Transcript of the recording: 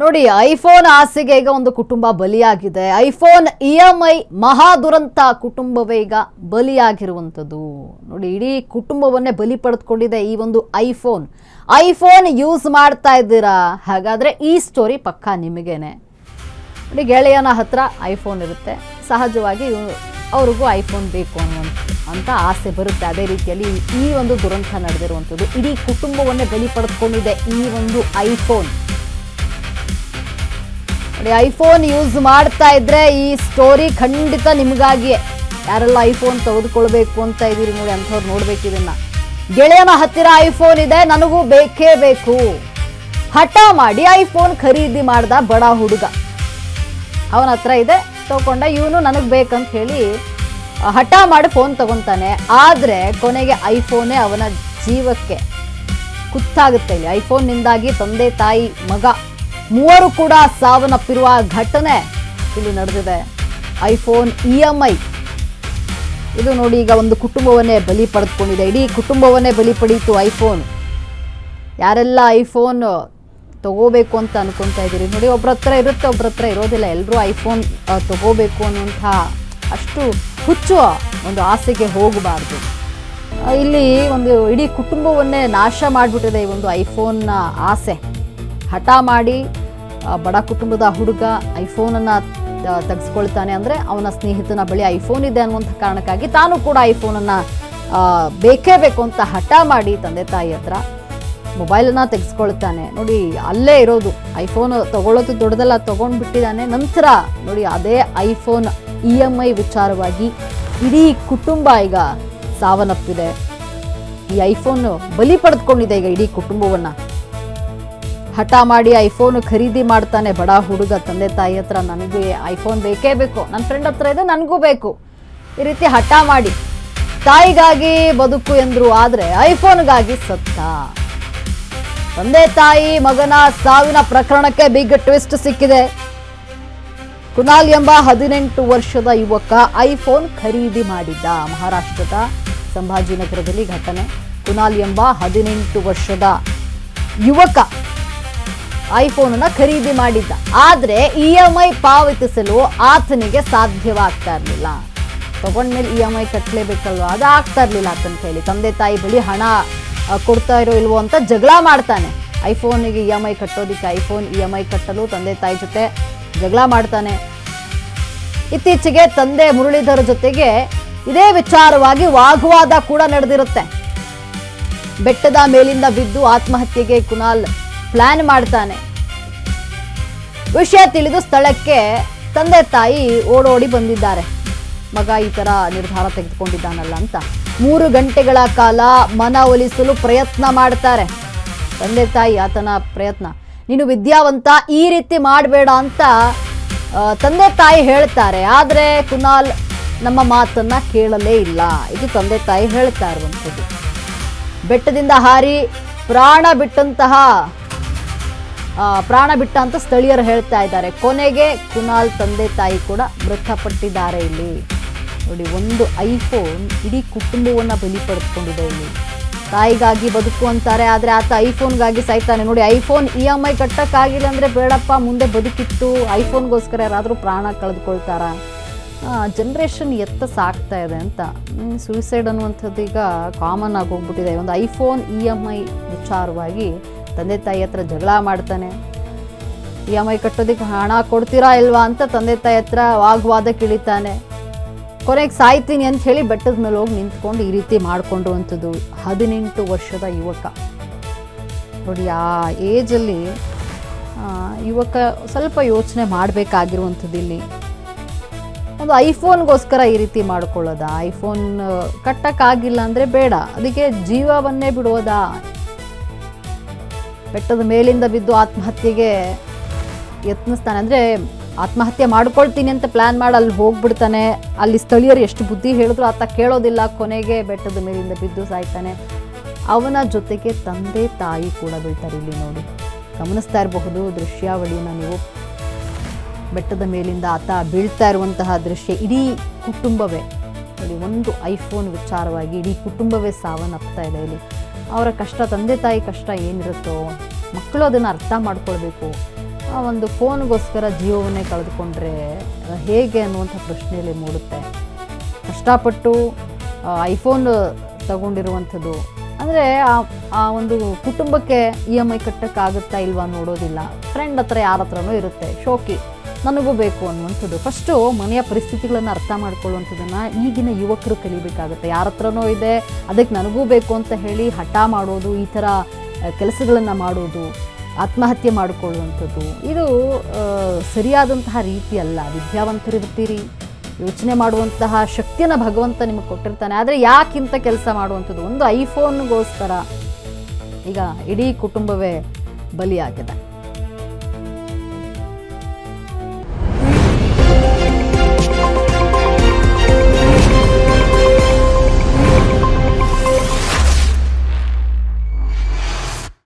ನೋಡಿ, ಐಫೋನ್ ಆಸೆಗೆ ಈಗ ಒಂದು ಕುಟುಂಬ ಬಲಿಯಾಗಿದೆ. ಐಫೋನ್ EMI ಮಹಾ ದುರಂತ ಕುಟುಂಬವೇ ಈಗ ಬಲಿಯಾಗಿರುವಂಥದ್ದು. ನೋಡಿ, ಇಡೀ ಕುಟುಂಬವನ್ನೇ ಬಲಿ ಪಡೆದುಕೊಂಡಿದೆ ಈ ಒಂದು ಐಫೋನ್ ಯೂಸ್ ಮಾಡ್ತಾ ಇದ್ದೀರಾ? ಹಾಗಾದ್ರೆ ಈ ಸ್ಟೋರಿ ಪಕ್ಕಾ ನಿಮಗೇನೆ. ನೋಡಿ, ಗೆಳೆಯನ ಹತ್ರ ಐಫೋನ್ ಇರುತ್ತೆ, ಸಹಜವಾಗಿ ಅವ್ರಿಗೂ ಐಫೋನ್ ಬೇಕು ಅಂತ ಆಸೆ ಬರುತ್ತೆ. ಅದೇ ರೀತಿಯಲ್ಲಿ ಈ ಒಂದು ದುರಂತ ನಡೆದಿರುವಂಥದ್ದು. ಇಡೀ ಕುಟುಂಬವನ್ನೇ ಬಲಿ ಪಡೆದುಕೊಂಡಿದೆ ಈ ಒಂದು ಐಫೋನ್. ನೋಡಿ, ಐಫೋನ್ ಯೂಸ್ ಮಾಡ್ತಾ ಇದ್ರೆ ಈ ಸ್ಟೋರಿ ಖಂಡಿತ ನಿಮಗಾಗಿಯೇ. ಯಾರೆಲ್ಲ ಐಫೋನ್ ತೆಗೆದುಕೊಳ್ಬೇಕು ಅಂತ ಇದ್ದೀರಿ ನೋಡಿ, ಅಂಥವ್ರು ನೋಡ್ಬೇಕು ಇದನ್ನ. ಗೆಳೆಯನ ಹತ್ತಿರ ಐಫೋನ್ ಇದೆ, ನನಗೂ ಬೇಕೇ ಬೇಕು. ಹಠ ಮಾಡಿ ಐಫೋನ್ ಖರೀದಿ ಮಾಡ್ದ ಬಡ ಹುಡುಗ. ಅವನ ಹತ್ರ ಇದೆ, ತಗೊಂಡ. ಇವನು ನನಗೆ ಬೇಕಂತ ಹೇಳಿ ಹಠ ಮಾಡಿ ಫೋನ್ ತಗೊಂತಾನೆ. ಆದರೆ ಕೊನೆಗೆ ಐಫೋನೇ ಅವನ ಜೀವಕ್ಕೆ ಕುತ್ತಾಗುತ್ತೆ. ಇಲ್ಲಿ ಐಫೋನ್ನಿಂದಾಗಿ ತಂದೆ, ತಾಯಿ, ಮಗ ಮೂವರು ಕೂಡ ಸಾವನ್ನಪ್ಪಿರುವ ಘಟನೆ ಇಲ್ಲಿ ನಡೆದಿದೆ. ಐಫೋನ್ EMI ಇದು ನೋಡಿ, ಈಗ ಒಂದು ಕುಟುಂಬವನ್ನೇ ಬಲಿ ಪಡೆದುಕೊಂಡಿದೆ. ಇಡೀ ಕುಟುಂಬವನ್ನೇ ಬಲಿ ಪಡೀತು ಐಫೋನ್. ಯಾರೆಲ್ಲ ಐಫೋನ್ ತಗೋಬೇಕು ಅಂತ ಅನ್ಕೊಂತಾ ಇದ್ದೀರಿ ನೋಡಿ, ಒಬ್ರ ಹತ್ರ ಇರುತ್ತೆ, ಒಬ್ರ ಹತ್ರ ಇರೋದಿಲ್ಲ. ಎಲ್ಲರೂ ಐಫೋನ್ ತಗೋಬೇಕು ಅನ್ನುವಂಥ ಅಷ್ಟು ಹುಚ್ಚು ಒಂದು ಆಸೆಗೆ ಹೋಗಬಾರ್ದು. ಇಲ್ಲಿ ಒಂದು ಇಡೀ ಕುಟುಂಬವನ್ನೇ ನಾಶ ಮಾಡಿಬಿಟ್ಟಿದೆ ಈ ಒಂದು ಐಫೋನ್ನ ಆಸೆ. ಹಠ ಮಾಡಿ ಬಡ ಕುಟುಂಬದ ಹುಡುಗ ಐಫೋನನ್ನು ತೆಗೆಸ್ಕೊಳ್ತಾನೆ. ಅಂದರೆ ಅವನ ಸ್ನೇಹಿತನ ಬಳಿ ಐಫೋನ್ ಇದೆ ಅನ್ನುವಂಥ ಕಾರಣಕ್ಕಾಗಿ ತಾನು ಕೂಡ ಐಫೋನನ್ನು ಬೇಕೇ ಬೇಕು ಅಂತ ಹಠ ಮಾಡಿ ತಂದೆ ತಾಯಿ ಹತ್ರ ಮೊಬೈಲನ್ನು ತೆಗೆಸ್ಕೊಳ್ತಾನೆ. ನೋಡಿ, ಅಲ್ಲೇ ಇರೋದು ಐಫೋನ್ ತಗೊಳ್ಳೋದು ದೊಡ್ಡದೆಲ್ಲ ತೊಗೊಂಡ್ಬಿಟ್ಟಿದ್ದಾನೆ. ನಂತರ ನೋಡಿ, ಅದೇ ಐಫೋನ್ EMI ವಿಚಾರವಾಗಿ ಇಡೀ ಕುಟುಂಬ ಈಗ ಸಾವನ್ನಪ್ಪಿದೆ. ಈ ಐಫೋನ್ ಬಲಿ ಪಡೆದುಕೊಂಡಿದೆ ಈಗ ಇಡೀ ಕುಟುಂಬವನ್ನು. ಹಠ ಮಾಡಿ ಐಫೋನ್ ಖರೀದಿ ಮಾಡ್ತಾನೆ ಬಡ ಹುಡುಗ ತಂದೆ ತಾಯಿ ಹತ್ರ. ನನಗೆ ಐಫೋನ್ ಬೇಕೇ ಬೇಕು, ನನ್ನ ಫ್ರೆಂಡ್ ಹತ್ರ ಇದೆ, ನನಗೂ ಬೇಕು. ಈ ರೀತಿ ಹಠ ಮಾಡಿ ತಾಯಿಗಾಗಿ ಬದುಕು ಎಂದ್ರು, ಆದರೆ ಐಫೋನ್ಗಾಗಿ ಸತ್ತ. ತಂದೆ ತಾಯಿ ಮಗನ ಸಾವಿನ ಪ್ರಕರಣಕ್ಕೆ ಬಿಗ್ ಟ್ವಿಸ್ಟ್ ಸಿಕ್ಕಿದೆ. ಕುನಾಲ್ ಎಂಬ 18 ವರ್ಷದ ಯುವಕ ಐಫೋನ್ ಖರೀದಿ ಮಾಡಿದ್ದ. ಮಹಾರಾಷ್ಟ್ರದ ಸಂಭಾಜಿನಗರದಲ್ಲಿ ಘಟನೆ. ಕುನಾಲ್ ಎಂಬ 18 ವರ್ಷದ ಯುವಕ ಐಫೋನ್ ಅನ್ನ ಖರೀದಿ ಮಾಡಿದ್ದ. ಆದ್ರೆ EMI ಪಾವತಿಸಲು ಆತನಿಗೆ ಸಾಧ್ಯವಾಗ್ತಾ ಇರಲಿಲ್ಲ. ತಗೊಂಡ್ಮೇಲೆ EMI ಕಟ್ಟಲೇಬೇಕಲ್ವಾ, ಅದು ಆಗ್ತಾ ಇರ್ಲಿಲ್ಲ ಆತನ ಕೈಲಿ. ತಂದೆ ತಾಯಿ ಬಳಿ ಹಣ ಕೊಡ್ತಾ ಇರೋ ಇಲ್ವೋ ಅಂತ ಜಗಳ ಮಾಡ್ತಾನೆ. ಐಫೋನಿಗೆ EMI ಕಟ್ಟೋದಿಕ್ಕೆ, ಐಫೋನ್ EMI ಕಟ್ಟಲು ತಂದೆ ತಾಯಿ ಜೊತೆ ಜಗಳ ಮಾಡ್ತಾನೆ. ಇತ್ತೀಚೆಗೆ ತಂದೆ ಮುರಳೀಧರ್ ಜೊತೆಗೆ ಇದೇ ವಿಚಾರವಾಗಿ ವಾಗ್ವಾದ ಕೂಡ ನಡೆದಿರುತ್ತೆ. ಬೆಟ್ಟದ ಮೇಲಿಂದ ಬಿದ್ದು ಆತ್ಮಹತ್ಯೆಗೆ ಕುನಾಲ್ ಪ್ಲಾನ್ ಮಾಡ್ತಾನೆ. ವಿಷಯ ತಿಳಿದು ಸ್ಥಳಕ್ಕೆ ತಂದೆ ತಾಯಿ ಓಡೋಡಿ ಬಂದಿದ್ದಾರೆ. ಮಗ ಈ ತರ ನಿರ್ಧಾರ ತೆಗೆದುಕೊಂಡಿದ್ದಾನಲ್ಲ ಅಂತ 3 ಗಂಟೆಗಳ ಕಾಲ ಮನವೊಲಿಸಲು ಪ್ರಯತ್ನ ಮಾಡ್ತಾರೆ ತಂದೆ ತಾಯಿ. ಆತನ ಪ್ರಯತ್ನ, ನೀನು ವಿದ್ಯಾವಂತ, ಈ ರೀತಿ ಮಾಡಬೇಡ ಅಂತ ತಂದೆ ತಾಯಿ ಹೇಳ್ತಾರೆ. ಆದರೆ ಕುನಾಲ್ ನಮ್ಮ ಮಾತನ್ನ ಕೇಳಲೇ ಇಲ್ಲ. ಇದು ತಂದೆ ತಾಯಿ ಹೇಳ್ತಾ ಇರುವಂಥದ್ದು. ಬೆಟ್ಟದಿಂದ ಹಾರಿ ಪ್ರಾಣ ಬಿಟ್ಟ ಅಂತ ಸ್ಥಳೀಯರು ಹೇಳ್ತಾ ಇದ್ದಾರೆ. ಕೊನೆಗೆ ಕುನಾಲ್ ತಂದೆ ತಾಯಿ ಕೂಡ ಮೃತಪಟ್ಟಿದ್ದಾರೆ. ಇಲ್ಲಿ ನೋಡಿ, ಒಂದು ಐಫೋನ್ ಇಡೀ ಕುಟುಂಬವನ್ನ ಬಲಿ ಪಡೆದುಕೊಂಡಿದೆ. ಇಲ್ಲಿ ತಾಯಿಗಾಗಿ ಬದುಕು ಅಂತಾರೆ, ಆದರೆ ಆತ ಐಫೋನ್ಗಾಗಿ ಸಾಯ್ತಾನೆ. ನೋಡಿ, ಐಫೋನ್ EMI ಕಟ್ಟಕ್ಕಾಗಿಲ್ಲ ಅಂದರೆ ಬೇಡಪ್ಪ, ಮುಂದೆ ಬದುಕಿತ್ತು. ಐಫೋನ್ಗೋಸ್ಕರ ಯಾರಾದರೂ ಪ್ರಾಣ ಕಳೆದುಕೊಳ್ತಾರ? ಜನ್ರೇಷನ್ ಎತ್ತ ಸಾಕ್ತಾ ಇದೆ ಅಂತ. ಸೂಸೈಡ್ ಅನ್ನುವಂಥದ್ದು ಈಗ ಕಾಮನ್ ಆಗಿ ಹೋಗ್ಬಿಟ್ಟಿದೆ. ಒಂದು ಐಫೋನ್ EMI ವಿಚಾರವಾಗಿ ತಂದೆ ತಾಯಿ ಹತ್ರ ಜಗಳ ಮಾಡ್ತಾನೆ. EMI ಕಟ್ಟೋದಕ್ಕೆ ಹಣ ಕೊಡ್ತೀರಾ ಇಲ್ವಾ ಅಂತ ತಂದೆ ತಾಯಿ ಹತ್ರ ವಾಗ್ವಾದಕ್ಕೆ ಇಳಿತಾನೆ. ಕೊನೆಗೆ ಸಾಯ್ತೀನಿ ಅಂತ ಹೇಳಿ ಬೆಟ್ಟದ ಮೇಲೆ ಹೋಗಿ ನಿಂತ್ಕೊಂಡು ಈ ರೀತಿ ಮಾಡ್ಕೊಂಡಿರುವಂಥದ್ದು 18 ವರ್ಷದ ಯುವಕ. ನೋಡಿ, ಆ ಏಜಲ್ಲಿ ಯುವಕ ಸ್ವಲ್ಪ ಯೋಚನೆ ಮಾಡಬೇಕಾಗಿರುವಂಥದ್ದು. ಇಲ್ಲಿ ಒಂದು ಐಫೋನ್ಗೋಸ್ಕರ ಈ ರೀತಿ ಮಾಡ್ಕೊಳ್ಳೋದಾ? ಐಫೋನ್ ಕಟ್ಟಕ್ಕಾಗಿಲ್ಲ ಅಂದರೆ ಬೇಡ, ಅದಕ್ಕೆ ಜೀವವನ್ನೇ ಬಿಡೋದಾ? ಬೆಟ್ಟದ ಮೇಲಿಂದ ಬಿದ್ದು ಆತ್ಮಹತ್ಯೆಗೆ ಯತ್ನಿಸ್ತಾನೆ. ಅಂದರೆ ಆತ್ಮಹತ್ಯೆ ಮಾಡ್ಕೊಳ್ತೀನಿ ಅಂತ ಪ್ಲ್ಯಾನ್ ಮಾಡಿ ಅಲ್ಲಿ ಹೋಗ್ಬಿಡ್ತಾನೆ. ಅಲ್ಲಿ ಸ್ಥಳೀಯರು ಎಷ್ಟು ಬುದ್ಧಿ ಹೇಳಿದ್ರು ಆತ ಕೇಳೋದಿಲ್ಲ. ಕೊನೆಗೆ ಬೆಟ್ಟದ ಮೇಲಿಂದ ಬಿದ್ದು ಸಾಯ್ತಾನೆ. ಅವನ ಜೊತೆಗೆ ತಂದೆ ತಾಯಿ ಕೂಡ ಬೀಳ್ತಾರೆ. ಇಲ್ಲಿ ನೋಡಿ, ಗಮನಿಸ್ತಾ ಇರಬಹುದು ದೃಶ್ಯಾವಳಿಯನ್ನು ನೀವು. ಬೆಟ್ಟದ ಮೇಲಿಂದ ಆತ ಬೀಳ್ತಾ ಇರುವಂತಹ ದೃಶ್ಯ. ಇಡೀ ಕುಟುಂಬವೇ ಇಲ್ಲಿ ಒಂದು ಐಫೋನ್ ವಿಚಾರವಾಗಿ ಇಡೀ ಕುಟುಂಬವೇ ಸಾವನ್ನಪ್ತಾ ಇದೆ. ಇಲ್ಲಿ ಅವರ ಕಷ್ಟ, ತಂದೆ ತಾಯಿ ಕಷ್ಟ ಏನಿರುತ್ತೋ ಮಕ್ಕಳು ಅದನ್ನು ಅರ್ಥ ಮಾಡ್ಕೊಳ್ಬೇಕು. ಆ ಒಂದು ಫೋನ್ಗೋಸ್ಕರ ಜೀವವನ್ನೇ ಕಳೆದುಕೊಂಡ್ರೆ ಹೇಗೆ ಅನ್ನುವಂಥ ಪ್ರಶ್ನೆಯಲ್ಲಿ ಮೂಡುತ್ತೆ. ಕಷ್ಟಪಟ್ಟು ಐಫೋನ್ ತಗೊಂಡಿರುವಂಥದ್ದು ಅಂದರೆ ಆ ಒಂದು ಕುಟುಂಬಕ್ಕೆ EMI ಕಟ್ಟೋಕ್ಕಾಗುತ್ತಾ ಇಲ್ವಾ ನೋಡೋದಿಲ್ಲ. ಫ್ರೆಂಡ್ ಹತ್ರ ಯಾರ ಹತ್ರನೂ ಇರುತ್ತೆ, ಶೋಕಿ ನನಗೂ ಬೇಕು ಅನ್ನುವಂಥದ್ದು. ಫಸ್ಟು ಮನೆಯ ಪರಿಸ್ಥಿತಿಗಳನ್ನು ಅರ್ಥ ಮಾಡ್ಕೊಳ್ಳುವಂಥದ್ದನ್ನು ಈಗಿನ ಯುವಕರು ಕಲಿಬೇಕಾಗುತ್ತೆ. ಯಾರ ಹತ್ರನೋ ಇದೆ ಅದಕ್ಕೆ ನನಗೂ ಬೇಕು ಅಂತ ಹೇಳಿ ಹಠ ಮಾಡೋದು, ಈ ಥರ ಕೆಲಸಗಳನ್ನು ಮಾಡೋದು, ಆತ್ಮಹತ್ಯೆ ಮಾಡಿಕೊಳ್ಳುವಂಥದ್ದು ಇದು ಸರಿಯಾದಂತಹ ರೀತಿ ಅಲ್ಲ. ವಿದ್ಯಾವಂತರಿರ್ತೀರಿ, ಯೋಚನೆ ಮಾಡುವಂತಹ ಶಕ್ತಿಯನ್ನು ಭಗವಂತ ನಿಮಗೆ ಕೊಟ್ಟಿರ್ತಾನೆ. ಆದರೆ ಯಾಕಿಂತ ಕೆಲಸ ಮಾಡುವಂಥದ್ದು? ಒಂದು ಐಫೋನ್ಗೋಸ್ಕರ ಈಗ ಇಡೀ ಕುಟುಂಬವೇ ಬಲಿಯಾಗಿದೆ.